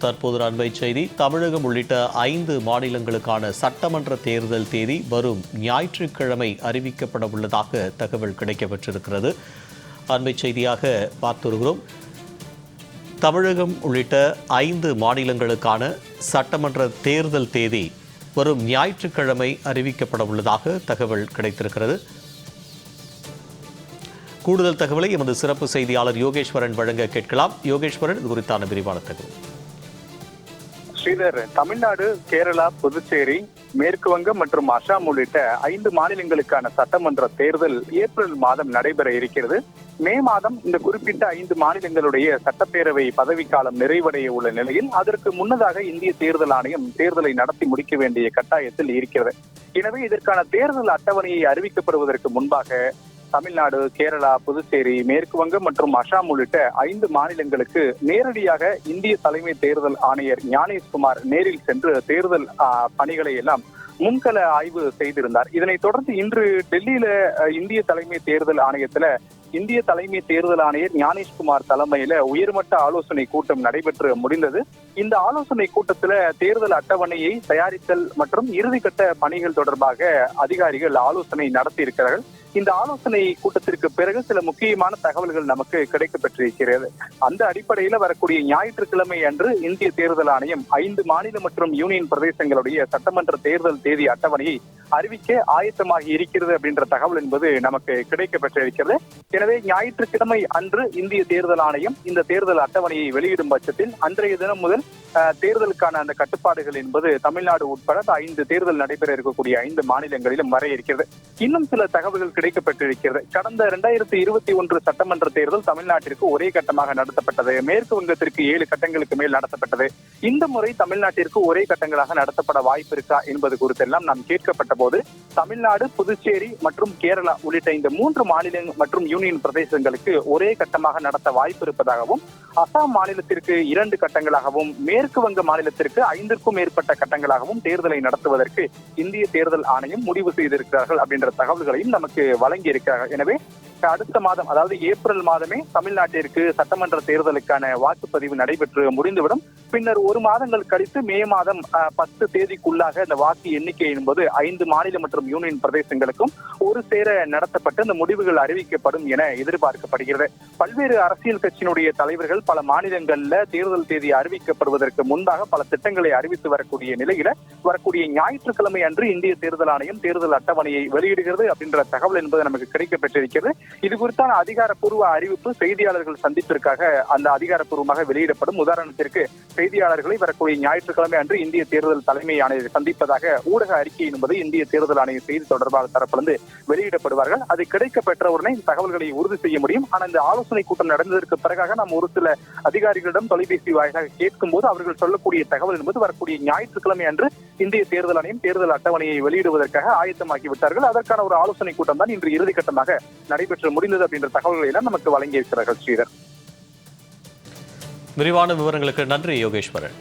தற்போது அண்மை செய்தி. தமிழகம் உள்ளிட்ட 5 மாநிலங்களுக்கான சட்டமன்ற தேர்தல் தேதி வரும் ஞாயிற்றுக்கிழமை அறிவிக்கப்பட உள்ளதாக தகவல் கிடைக்கப்பெற்றிருக்கிறது. அண்மை செய்தியாக பார்த்து வருகிறோம். தமிழகம் உள்ளிட்ட 5 மாநிலங்களுக்கான சட்டமன்ற தேர்தல் தேதி வரும் ஞாயிற்றுக்கிழமை அறிவிக்கப்பட உள்ளதாக தகவல் கிடைத்திருக்கிறது. கூடுதல் தகவலை எமது சிறப்பு செய்தியாளர் யோகேஸ்வரன் வழங்க கேட்கலாம். யோகேஸ்வரன், இது குறித்தான விரிவான தகவல். ஸ்ரீதர், தமிழ்நாடு, கேரளா, புதுச்சேரி, மேற்கு வங்கம் மற்றும் அசாம் உள்ளிட்ட 5 மாநிலங்களுக்கான சட்டமன்ற தேர்தல் ஏப்ரல் மாதம் நடைபெற இருக்கிறது. மே மாதம் இந்த குறிப்பிட்ட 5 மாநிலங்களுடைய சட்டப்பேரவை பதவிக்காலம் நிறைவடைய உள்ள நிலையில் அதற்கு முன்னதாக இந்திய தேர்தல் ஆணையம் தேர்தலை நடத்தி முடிக்க வேண்டிய கட்டாயத்தில் இருக்கிறது. எனவே இதற்கான தேர்தல் அட்டவணையை அறிவிக்கப்படுவதற்கு முன்பாக தமிழ்நாடு, கேரளா, புதுச்சேரி, மேற்கு வங்கம் மற்றும் அசாம் உள்ளிட்ட 5 மாநிலங்களுக்கு நேரடியாக இந்திய தலைமை தேர்தல் ஆணையர் ஞானேஷ்குமார் நேரில் சென்று தேர்தல் பணிகளை எல்லாம் முன்கள ஆய்வு செய்திருந்தார். இதனைத் தொடர்ந்து இன்று டெல்லியில இந்திய தலைமை தேர்தல் ஆணையத்துல இந்திய தலைமை தேர்தல் ஆணையர் ஞானேஷ்குமார் தலைமையில உயர்மட்ட ஆலோசனை கூட்டம் நடைபெற்று முடிந்தது. இந்த ஆலோசனை கூட்டத்துல தேர்தல் அட்டவணையை தயாரித்தல் மற்றும் இறுதிக்கட்ட பணிகள் தொடர்பாக அதிகாரிகள் ஆலோசனை நடத்தி இருக்கிறார்கள். இந்த ஆலோசனை கூட்டத்திற்கு பிறகு சில முக்கியமான தகவல்கள் நமக்கு கிடைக்கப்பெற்றிருக்கிறது. அந்த அடிப்படையில் வரக்கூடிய ஞாயிற்றுக்கிழமை அன்று இந்திய தேர்தல் ஆணையம் 5 மாநில மற்றும் யூனியன் பிரதேசங்களுடைய சட்டமன்ற தேர்தல் தேதி அட்டவணையை அறிவிக்க ஆயத்தமாகி இருக்கிறது அப்படின்ற தகவல் என்பது நமக்கு கிடைக்கப்பெற்றிருக்கிறது. எனவே ஞாயிற்றுக்கிழமை அன்று இந்திய தேர்தல் ஆணையம் இந்த தேர்தல் அட்டவணையை வெளியிடும் பட்சத்தில் அன்றைய தினம் முதல் தேர்தலுக்கான அந்த கட்டுப்பாடுகள் என்பது தமிழ்நாடு உட்பட 5 தேர்தல் நடைபெற இருக்கக்கூடிய 5 மாநிலங்களிலும் வர இருக்கிறது. இன்னும் சில தகவல்கள் கிடைக்கப்பட்டிருக்கிறது. கடந்த 2021 சட்டமன்ற தேர்தல் தமிழ்நாட்டிற்கு ஒரே கட்டமாக நடத்தப்பட்டது. மேற்கு வங்கத்திற்கு 7 கட்டங்களுக்கு மேல் நடத்தப்பட்டது. இந்த முறை தமிழ்நாட்டிற்கு ஒரே கட்டங்களாக நடத்தப்பட வாய்ப்பு இருக்கா என்பது குறித்தெல்லாம் நாம் கேட்கப்பட்ட போது தமிழ்நாடு, புதுச்சேரி மற்றும் கேரளா உள்ளிட்ட இந்த 3 மாநில மற்றும் யூனியன் பிரதேசங்களுக்கு ஒரே கட்டமாக நடத்த வாய்ப்பு இருப்பதாகவும், அசாம் மாநிலத்திற்கு 2 கட்டங்களாகவும், மேற்கு வங்க மாநிலத்திற்கு 5க்கும் மேற்பட்ட கட்டங்களாகவும் தேர்தலை நடத்துவதற்கு இந்திய தேர்தல் ஆணையம் முடிவு செய்திருக்கிறார்கள் அப்படின்ற தகவல்களையும் நமக்கு வழங்கி இருக்கிறார்கள். எனவே அடுத்த மாதம், அதாவது ஏப்ரல் மாதமே தமிழ்நாட்டிற்கு சட்டமன்ற தேர்தலுக்கான வாக்குப்பதிவு நடைபெற்று முடிந்துவிடும். பின்னர் 1 மாதங்கள் கழித்து மே மாதம் 10 தேதிக்குள்ளாக இந்த வாக்கு எண்ணிக்கை என்பது 5 மாநில மற்றும் யூனியன் பிரதேசங்களுக்கும் ஒரு சேர நடத்தப்பட்டு இந்த முடிவுகள் அறிவிக்கப்படும் என எதிர்பார்க்கப்படுகிறது. பல்வேறு அரசியல் கட்சியினுடைய தலைவர்கள் பல மாநிலங்கள்ல தேர்தல் தேதி அறிவிக்கப்படுவதற்கு முன்பாக பல திட்டங்களை அறிவித்து வரக்கூடிய நிலையில வரக்கூடிய ஞாயிற்றுக்கிழமை அன்று இந்திய தேர்தல் ஆணையம் தேர்தல் அட்டவணையை வெளியிடுகிறது அப்படின்ற தகவல் என்பது நமக்கு கிடைக்கப்பெற்றிருக்கிறது. இது குறித்தான அதிகாரப்பூர்வ அறிவிப்பு செய்தியாளர்கள் சந்திப்பிற்காக அந்த அதிகாரப்பூர்வமாக வெளியிடப்படும். உதாரணத்திற்கு செய்தியாளர்களை வரக்கூடிய ஞாயிற்றுக்கிழமை அன்று இந்திய தேர்தல் தலைமை ஆணையர் சந்திப்பதாக ஊடக அறிக்கை என்பது இந்திய தேர்தல் ஆணைய செய்தி தொடர்பாளர் தரப்பிலிருந்து வெளியிடப்படுவார்கள். அது கிடைக்கப்பெற்ற உடனே தகவல்களை உறுதி செய்ய முடியும். ஆனால் இந்த ஆலோசனை கூட்டம் நடந்ததற்கு பிறகாக நாம் ஒரு சில அதிகாரிகளிடம் தொலைபேசி வாயிலாக கேட்கும் போது அவர்கள் சொல்லக்கூடிய தகவல் என்பது வரக்கூடிய ஞாயிற்றுக்கிழமை அன்று இந்திய தேர்தல் ஆணையம் தேர்தல் அட்டவணையை வெளியிடுவதற்காக ஆயத்தமாக்கி விட்டார்கள். அதற்கான ஒரு ஆலோசனை கூட்டம் தான் இன்று இறுதிக்கட்டமாக நடைபெற்று முடிந்தது அப்படின்ற தகவல்களை எல்லாம் நமக்கு வழங்கி இருக்கிறார்கள். ஸ்ரீதர், விரிவான விவரங்களுக்கு நன்றி யோகேஸ்வரன்.